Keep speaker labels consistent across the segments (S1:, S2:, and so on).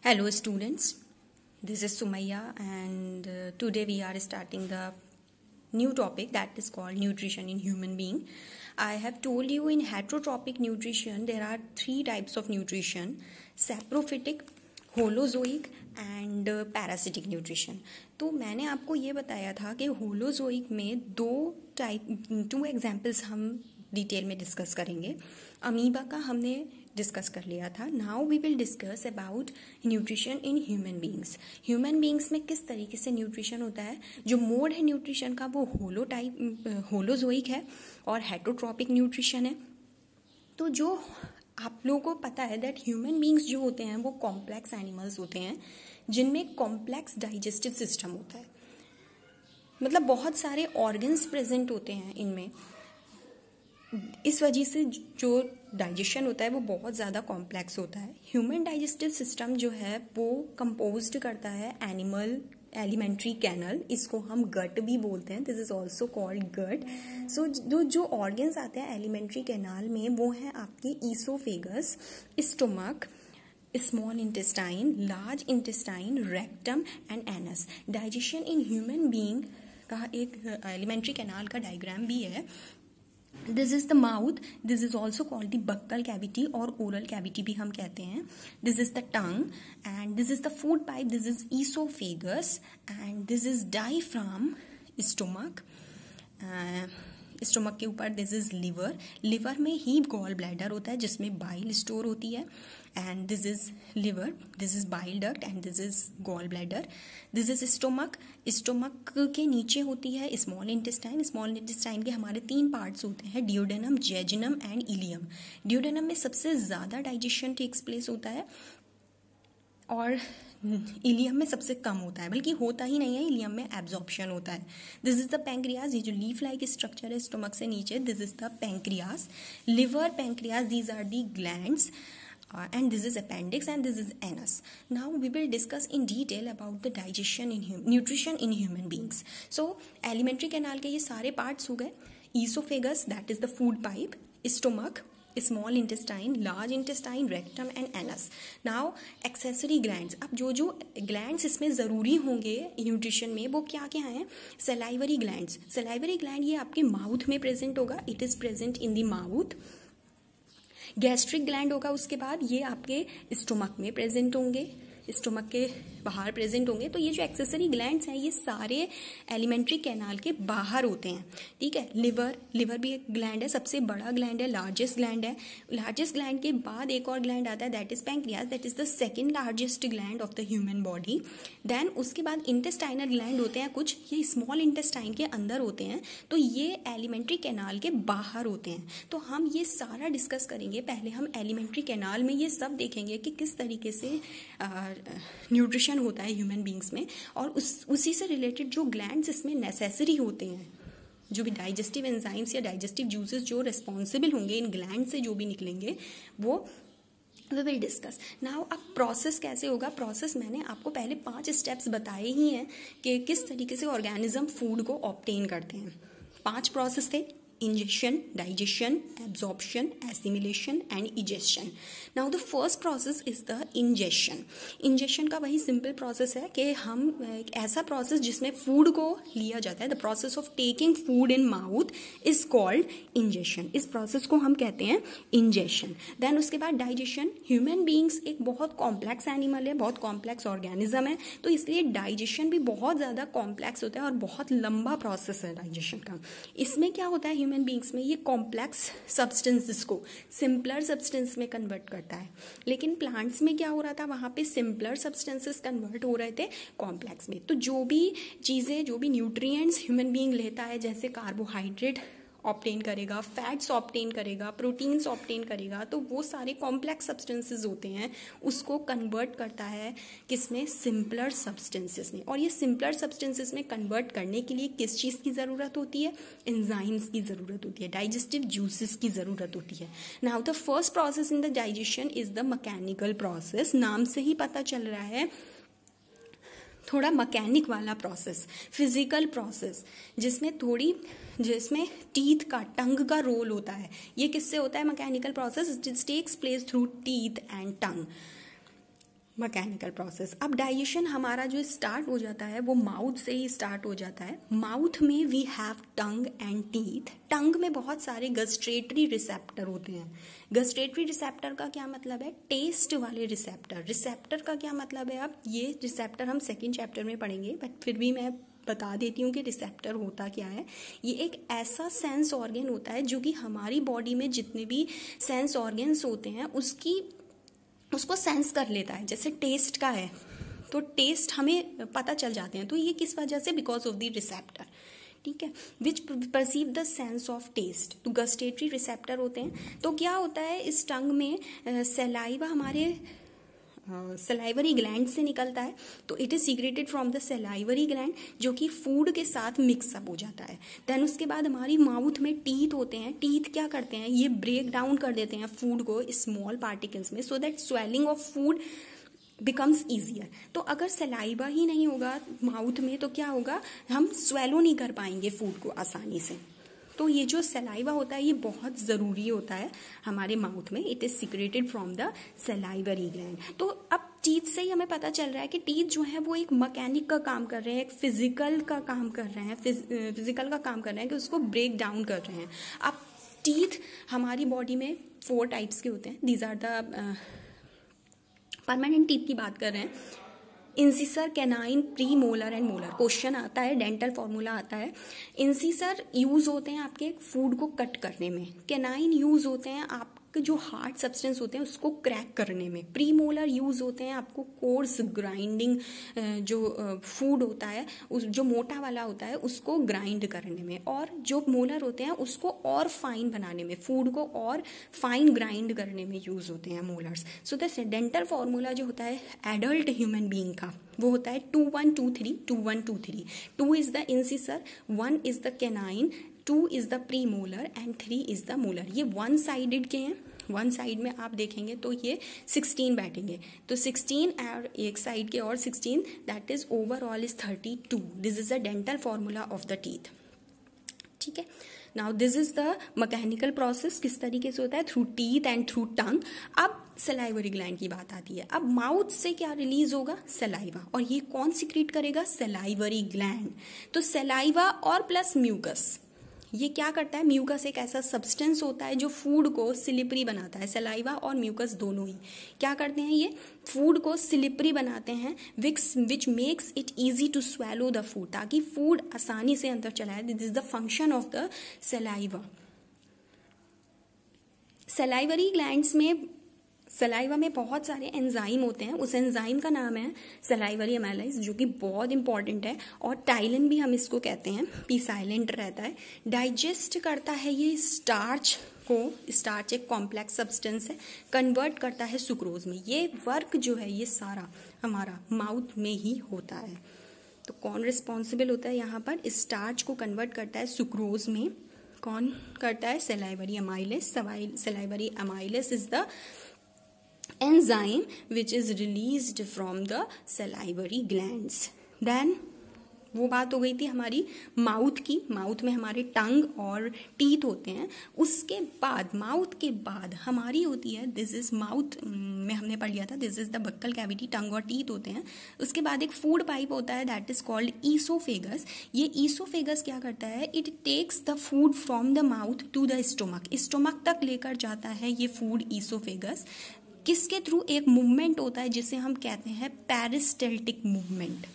S1: Hello, students. This is Sumaya, and today we are starting the new topic that is called nutrition in human being. I have told you in heterotrophic nutrition there are three types of nutrition: saprophytic, holozoic and parasitic nutrition. तो मैंने आपको ये बताया था कि holozoic में two examples हम detail में डिस्कस करेंगे. अमीबा का हमने डिस्कस कर लिया था. Now we will discuss about nutrition in human beings. Human beings में किस तरीके से न्यूट्रिशन होता है. जो मोड है न्यूट्रिशन का वो होलोजोइक है और हेटरोट्रॉपिक न्यूट्रिशन है. तो जो आप लोगों को पता है दैट ह्यूमन बींग्स जो होते हैं वो कॉम्प्लेक्स एनिमल्स होते हैं जिनमें कॉम्प्लेक्स डाइजेस्टिव सिस्टम होता है. मतलब बहुत सारे ऑर्गन्स प्रेजेंट होते हैं इनमें. इस वजह से जो डाइजेशन होता है वो बहुत ज़्यादा कॉम्प्लेक्स होता है. ह्यूमन डाइजेस्टिव सिस्टम जो है वो कंपोज्ड करता है एलिमेंट्री कैनल. इसको हम गट भी बोलते हैं. दिस इज ऑल्सो कॉल्ड गट. सो जो ऑर्गन्स आते हैं एलिमेंट्री कैनाल में वो हैं आपके oesophagus, stomach, small intestine, large intestine, rectum and anus. Digestion in human being का एक एलिमेंट्री कैनाल का डायग्राम भी है. This is the mouth. This is also called the buccal cavity और ओरल कैविटी भी हम कहते हैं. This is the tongue and this is the food pipe. This is oesophagus and this is diaphragm, stomach. Stomach के ऊपर this is liver. Liver में ही gall bladder होता है जिसमें बाइल स्टोर होती है. And this is liver, this is bile duct and this is gall bladder. This is stomach. Stomach के नीचे होती है स्मॉल इंटेस्टाइन. स्मॉल इंटेस्टाइन के हमारे तीन पार्ट्स होते हैं: duodenum, jejunum and ileum. Duodenum में सबसे ज्यादा डाइजेशन टेक्स प्लेस होता है और इलियम में सबसे कम होता है, बल्कि होता ही नहीं है. इलियम में एब्जॉर्प्शन होता है. This is the pancreas. ये जो लीफ लाइक स्ट्रक्चर है स्टोमक से नीचे, this is the pancreas. Liver, pancreas, these are the glands. And this is appendix and this is anus. Now we will discuss in detail about the digestion in nutrition in human beings. So alimentary canal के ये सारे parts हो गए. Esophagus, that is the food pipe. Stomach, small intestine, large intestine, rectum and anus. Now accessory glands. अब जो glands इसमें ज़रूरी होंगे nutrition में वो क्या क्या हैं? Salivary glands. Salivary gland ये आपके mouth में present होगा. It is present in the mouth. Gastric gland होगा उसके बाद, ये आपके स्टोमक में प्रेजेंट होंगे, स्टोमक के बाहर प्रेजेंट होंगे. तो ये जो एक्सेसरी ग्लैंड्स हैं ये सारे एलिमेंट्री कैनाल के बाहर होते हैं. ठीक है. लिवर भी एक ग्लैंड है, सबसे बड़ा ग्लैंड है, लार्जेस्ट ग्लैंड है. लार्जेस्ट ग्लैंड के बाद एक और ग्लैंड आता है that is pancreas. That is the second largest gland of the human body. Then उसके बाद इंटेस्टाइनल ग्लैंड होते हैं कुछ, ये स्मॉल इंटेस्टाइन के अंदर होते हैं. तो ये एलिमेंट्री कैनाल के बाहर होते हैं. तो हम ये सारा डिस्कस करेंगे. पहले हम एलिमेंट्री कैनाल में ये सब देखेंगे कि किस तरीके से न्यूट्रिशन होता है ह्यूमन बींग्स में, और उसी से रिलेटेड जो ग्लैंड्स इसमें नेसेसरी होते हैं, जो भी डाइजेस्टिव एंजाइम्स या डाइजेस्टिव जूसेस जो रिस्पॉन्सिबल होंगे इन ग्लैंड से जो भी निकलेंगे वो वी विल डिस्कस. नाउ अब प्रोसेस कैसे होगा. प्रोसेस मैंने आपको पहले 5 स्टेप्स बताए ही हैं कि किस तरीके से ऑर्गेनिज्म फूड को ऑब्टेन करते हैं. 5 प्रोसेस थे: ingestion, digestion, absorption, assimilation and egestion. Now the first process is the ingestion. Ingestion का वही simple process है कि हम एक ऐसा process जिसमें food को लिया जाता है. The process of taking food in mouth is called ingestion. इस process को हम कहते हैं ingestion. Then उसके बाद digestion. Human beings एक बहुत complex animal है, बहुत complex organism है, तो इसलिए digestion भी बहुत ज़्यादा complex होता है और बहुत लंबा process है digestion का. इसमें क्या होता है ह्यूमन बींग्स में, ये कॉम्प्लेक्स सब्सटेंसेस को सिंपलर सब्सटेंस में कन्वर्ट करता है. लेकिन प्लांट्स में क्या हो रहा था, वहां पे सिंपलर सब्सटेंसेस कन्वर्ट हो रहे थे कॉम्प्लेक्स में. तो जो भी चीजें, जो भी न्यूट्रिएंट्स ह्यूमन बींग लेता है, जैसे कार्बोहाइड्रेट ऑब्टेन करेगा, फैट्स ऑब्टेन करेगा, प्रोटीन्स ऑब्टेन करेगा, तो वो सारे कॉम्प्लेक्स सब्सटेंसेस होते हैं, उसको कन्वर्ट करता है किसमें, सिंपलर सब्सटेंसेस में. और ये सिंपलर सब्सटेंसेस में कन्वर्ट करने के लिए किस चीज़ की ज़रूरत होती है, एंजाइम्स की ज़रूरत होती है, डाइजेस्टिव जूसेस की ज़रूरत होती है. Now the first process in the digestion is the mechanical process. नाम से ही पता चल रहा है थोड़ा मैकेनिक वाला प्रोसेस, फिजिकल प्रोसेस, जिसमें टीथ का, टंग का रोल होता है. ये किससे होता है mechanical process? It takes place through teeth and tongue. Mechanical process. अब डाइजेशन हमारा जो स्टार्ट हो जाता है वो माउथ से ही स्टार्ट हो जाता है। माउथ में we have tongue and teeth. Tongue में बहुत सारे गस्ट्रेटरी रिसेप्टर होते हैं। गस्ट्रेटरी रिसेप्टर का क्या मतलब है? टेस्ट वाले रिसेप्टर। रिसेप्टर का क्या मतलब है? अब ये रिसेप्टर हम सेकेंड चैप्टर में पढ़ेंगे, बट फिर भी मैं बता देती हूँ कि रिसेप्टर होता क्या है। ये एक ऐसा सेंस ऑर्गन होता है जो कि हमारी बॉडी में जितने भी सेंस ऑर्गन्स होते हैं उसको सेंस कर लेता है। जैसे टेस्ट का है तो टेस्ट हमें पता चल जाते हैं, तो ये किस वजह से? बिकॉज ऑफ द रिसेप्टर, ठीक है, which perceive the sense of taste. तो गस्टेटरी रिसेप्टर होते हैं। तो क्या होता है इस टंग में? सलाइवा हमारे सलाइवरी ग्लैंड से निकलता है, तो it is secreted from the salivary gland, जो कि फूड के साथ मिक्सअप हो जाता है। देन उसके बाद हमारी माउथ में टीथ होते हैं। टीथ क्या करते हैं? ये ब्रेक डाउन कर देते हैं फूड को स्मॉल पार्टिकल्स में, so that swelling of food becomes easier. तो अगर सलाइवा ही नहीं होगा माउथ में तो क्या होगा? हम स्वेलो नहीं कर पाएंगे फूड को आसानी से। तो ये जो सलाइवा होता है ये बहुत ज़रूरी होता है हमारे माउथ में। It is secreted from the salivary gland. तो अब टीथ से ही हमें पता चल रहा है कि टीथ जो है वो एक मैकेनिक का काम कर रहे हैं, एक फिजिकल का काम कर रहे हैं, फिजिकल का काम कर रहे हैं कि उसको ब्रेक डाउन कर रहे हैं। अब टीथ हमारी बॉडी में 4 टाइप्स के होते हैं। These are the permanent teeth की बात कर रहे हैं। Incisor, canine, premolar and molar. Question आता है, डेंटल फॉर्मूला आता है। इंसिसर यूज होते हैं आपके फूड को कट करने में। कैनाइन यूज होते हैं आपके जो हार्ड सब्सटेंस होते हैं उसको क्रैक करने में। प्री मोलर यूज होते हैं आपको कोर्स ग्राइंडिंग, जो फूड होता है उस जो मोटा वाला होता है उसको ग्राइंड करने में। और जो मोलर होते हैं उसको और फाइन बनाने में, फूड को और फाइन ग्राइंड करने में यूज होते हैं molars. So the dental formula जो होता है एडल्ट ह्यूमन बीइंग का वो होता है 2 1 2 3 2 1 2 3। 2 is the incisor, 1 is the canine, 2 is the premolar and 3 is the molar. ये वन साइडेड के हैं। वन साइड में आप देखेंगे तो ये 16 बैठेंगे, तो 16 और एक साइड के और 16, that is overall is 32। This is the dental formula of the teeth, ठीक है। Now this is the mechanical process. किस तरीके से होता है? थ्रू टीथ एंड थ्रू टंग। अब सलाइवरी ग्लैंड की बात आती है। अब माउथ से क्या रिलीज होगा? सलाइवा। और ये कौन सीक्रेट करेगा? Salivary gland. तो सलाइवा और प्लस म्यूकस, ये क्या करता है? म्यूकस एक ऐसा सब्सटेंस होता है जो फूड को स्लिपरी बनाता है। सलाइवा और म्यूकस दोनों ही क्या करते हैं? ये फूड को स्लिपरी बनाते हैं, which makes it easy to swallow the food, ताकि फूड आसानी से अंदर चला जाए। This is the function of the saliva. Salivary glands में, सलाइवा में बहुत सारे एंजाइम होते हैं। उस एंजाइम का नाम है सलाइवरी अमाइलेज, जो कि बहुत इंपॉर्टेंट है। और टाइलिन भी हम इसको कहते हैं, पी साइलेंट रहता है। डाइजेस्ट करता है ये स्टार्च को। स्टार्च एक कॉम्प्लेक्स सब्सटेंस है, कन्वर्ट करता है सुक्रोज में। ये वर्क जो है ये सारा हमारा माउथ में ही होता है। तो कौन रिस्पॉन्सिबल होता है यहाँ पर? स्टार्च को कन्वर्ट करता है सुक्रोज में। कौन करता है? Salivary amylase. Salivary amylase is the enzyme which is released from the salivary glands. Then वो बात हो गई थी हमारी माउथ की। माउथ में हमारे टंग और टीथ होते हैं। उसके बाद माउथ के बाद हमारी होती है, दिस इज माउथ में हमने पढ़ लिया था, this is the buccal cavity. Tongue और टीथ होते हैं। उसके बाद एक फूड पाइप होता है, दैट इज कॉल्ड ईसोफेगस। ये ईसोफेगस क्या करता है? It takes the food from the mouth to the stomach. Stomach तक लेकर जाता है ये फूड ईसोफेगस। किसके थ्रू? एक मूवमेंट होता है जिसे हम कहते हैं पेरिस्टल्टिक मूवमेंट।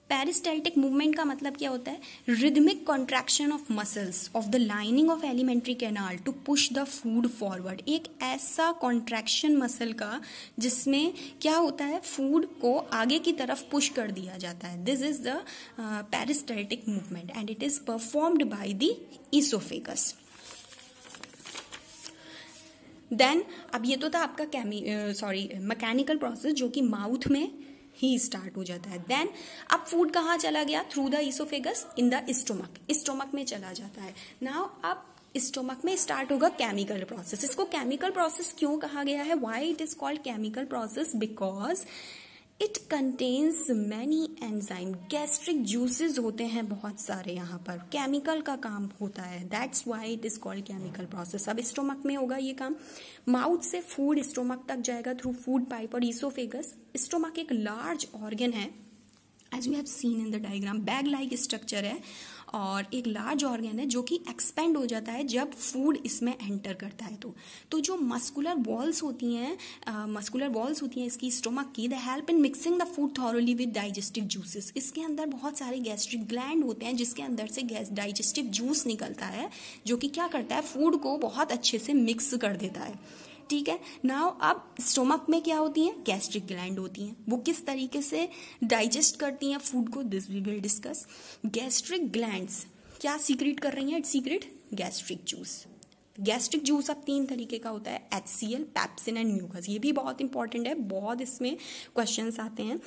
S1: पेरिस्टल्टिक मूवमेंट का मतलब क्या होता है? Rhythmic contraction of muscles of the lining of alimentary canal to push the food forward. एक ऐसा कॉन्ट्रैक्शन मसल का जिसमें क्या होता है? फूड को आगे की तरफ पुश कर दिया जाता है। This is the peristaltic movement and it is performed by the oesophagus. Then अब ये तो था आपका मैकेनिकल प्रोसेस जो कि माउथ में ही स्टार्ट हो जाता है। देन अब फूड कहाँ चला गया? Through the oesophagus in the stomach. Stomach में चला जाता है। नाउ अब स्टोमक में स्टार्ट होगा केमिकल प्रोसेस। इसको केमिकल प्रोसेस क्यों कहा गया है? Why it is called chemical process? Because it contains many enzyme, gastric juices होते हैं बहुत सारे, यहाँ पर केमिकल का काम होता है, that's why it is called chemical process. अब स्टोमक में होगा ये काम, माउथ से फूड स्टोमक तक जाएगा थ्रू फूड पाइप और ईसोफेगस। स्टोमक एक लार्ज ऑर्गन है, as we have seen in the diagram, bag like structure है और एक लार्ज ऑर्गन है जो कि एक्सपेंड हो जाता है जब फूड इसमें एंटर करता है। तो जो मस्कुलर वॉल्स होती हैं इसकी स्टोमक की, they help in mixing the food thoroughly with digestive juices. इसके अंदर बहुत सारे गैस्ट्रिक ग्लैंड होते हैं जिसके अंदर से डाइजेस्टिव जूस निकलता है जो कि क्या करता है, फूड को बहुत अच्छे से मिक्स कर देता है। ठीक है, नाउ अब स्टोमक में क्या होती हैं, गैस्ट्रिक ग्लैंड होती हैं, वो किस तरीके से डाइजेस्ट करती हैं फूड को, this we will discuss. Gastric glands क्या सीक्रेट कर रही हैं, it secrete gastric juice. Gastric juice अब 3 तरीके का होता है, HCl, पैप्सिन एंड म्यूकस। ये भी बहुत इंपॉर्टेंट है, बहुत इसमें क्वेश्चंस आते हैं,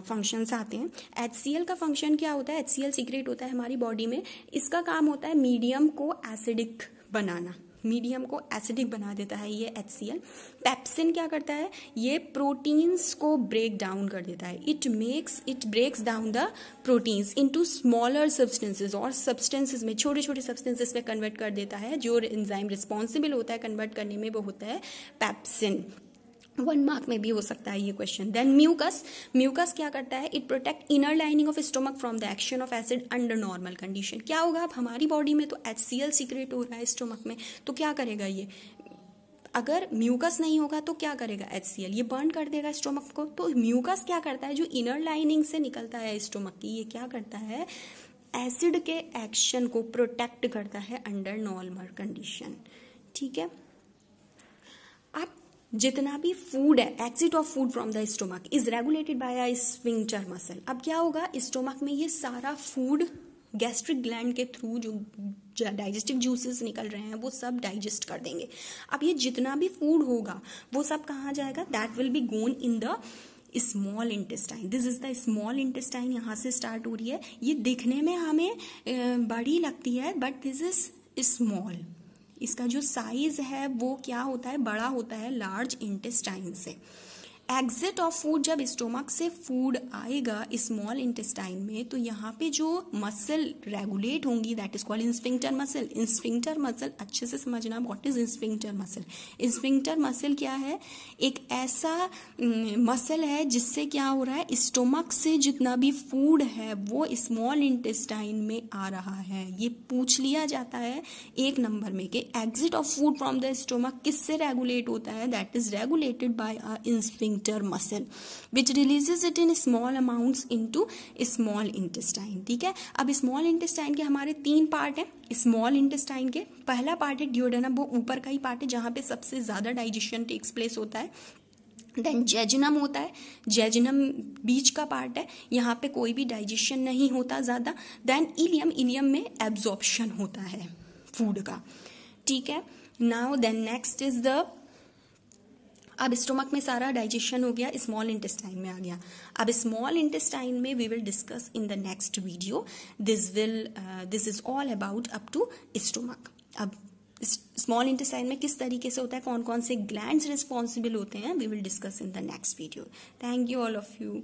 S1: फंक्शंस आते हैं। HCl का फंक्शन क्या होता है, HCl सीक्रेट होता है हमारी बॉडी में, इसका काम होता है मीडियम को एसिडिक बनाना, मीडियम को एसिडिक बना देता है ये HCl। पेप्सिन क्या करता है, ये प्रोटीन्स को ब्रेक डाउन कर देता है, it breaks down the proteins into smaller substances, और सब्सटेंसेस में छोटे छोटे सब्सटेंसेस में कन्वर्ट कर देता है। जो एंजाइम रिस्पॉन्सिबल होता है कन्वर्ट करने में वो होता है पेप्सिन। 1 मार्क में भी हो सकता है ये क्वेश्चन। देन म्यूकस क्या करता है, it protect inner lining of stomach from the action of acid under normal condition. क्या होगा, अब हमारी बॉडी में तो HCl सीक्रेट हो रहा है स्टोमक में, तो क्या करेगा ये, अगर म्यूकस नहीं होगा तो क्या करेगा, HCl ये बर्न कर देगा स्टोमक को। तो म्यूकस क्या करता है, जो इनर लाइनिंग से निकलता है स्टोमक की, ये क्या करता है, एसिड के एक्शन को प्रोटेक्ट करता है अंडर नॉर्मल कंडीशन। ठीक है, अब जितना भी फूड है, exit of food from the stomach is regulated by a sphincter muscle. अब क्या होगा, स्टोमक में ये सारा फूड गैस्ट्रिक ग्लैंड के थ्रू जो डाइजेस्टिव जूसेस निकल रहे हैं वो सब डाइजेस्ट कर देंगे। अब ये जितना भी फूड होगा वो सब कहाँ जाएगा, that will be gone in the small intestine. This is the small intestine, यहाँ से स्टार्ट हो रही है। ये दिखने में हमें बड़ी लगती है बट दिस इज स्मॉल, इसका जो साइज है वो क्या होता है, बड़ा होता है लार्ज इंटेस्टाइन से। एग्जिट ऑफ फूड, जब स्टोमक से फूड आएगा स्मॉल इंटेस्टाइन में तो यहाँ पे जो मसल रेगुलेट होंगी that is called sphincter muscle. Sphincter muscle अच्छे से समझना, what is sphincter muscle. Sphincter muscle क्या है, एक ऐसा मसल है जिससे क्या हो रहा है, स्टोमक से जितना भी फूड है वो स्मॉल इंटेस्टाइन में आ रहा है। ये पूछ लिया जाता है 1 नंबर में कि exit of food from the stomach किससे रेगुलेट होता है, that is regulated by a sphincter muscle which releases it in small amounts into small intestine। ठीक है, अब स्मॉल इंटेस्टाइन के हमारे 3 पार्ट हैं। स्मॉल इंटेस्टाइन के पहला पार्ट है ड्यूडेनम, वो ऊपर का ही पार्ट है जहां पे सबसे ज्यादा डाइजेशन टेक्स प्लेस होता है। देन जेजिनम होता है, जेजिनम बीच का पार्ट है, यहाँ पे कोई भी डाइजेशन नहीं होता ज्यादा। देन इलियम, इलियम में एब्जॉर्प्शन होता है फूड का। ठीक है, now then next is the, अब स्टोमक में सारा डाइजेशन हो गया, स्मॉल इंटेस्टाइन में आ गया। अब स्मॉल इंटेस्टाइन में we will discuss in the next video, this is all about up to stomach. अब स्मॉल इंटेस्टाइन में किस तरीके से होता है, कौन कौन से ग्लैंड्स रिस्पॉन्सिबल होते हैं, we will discuss in the next video. Thank you all of you.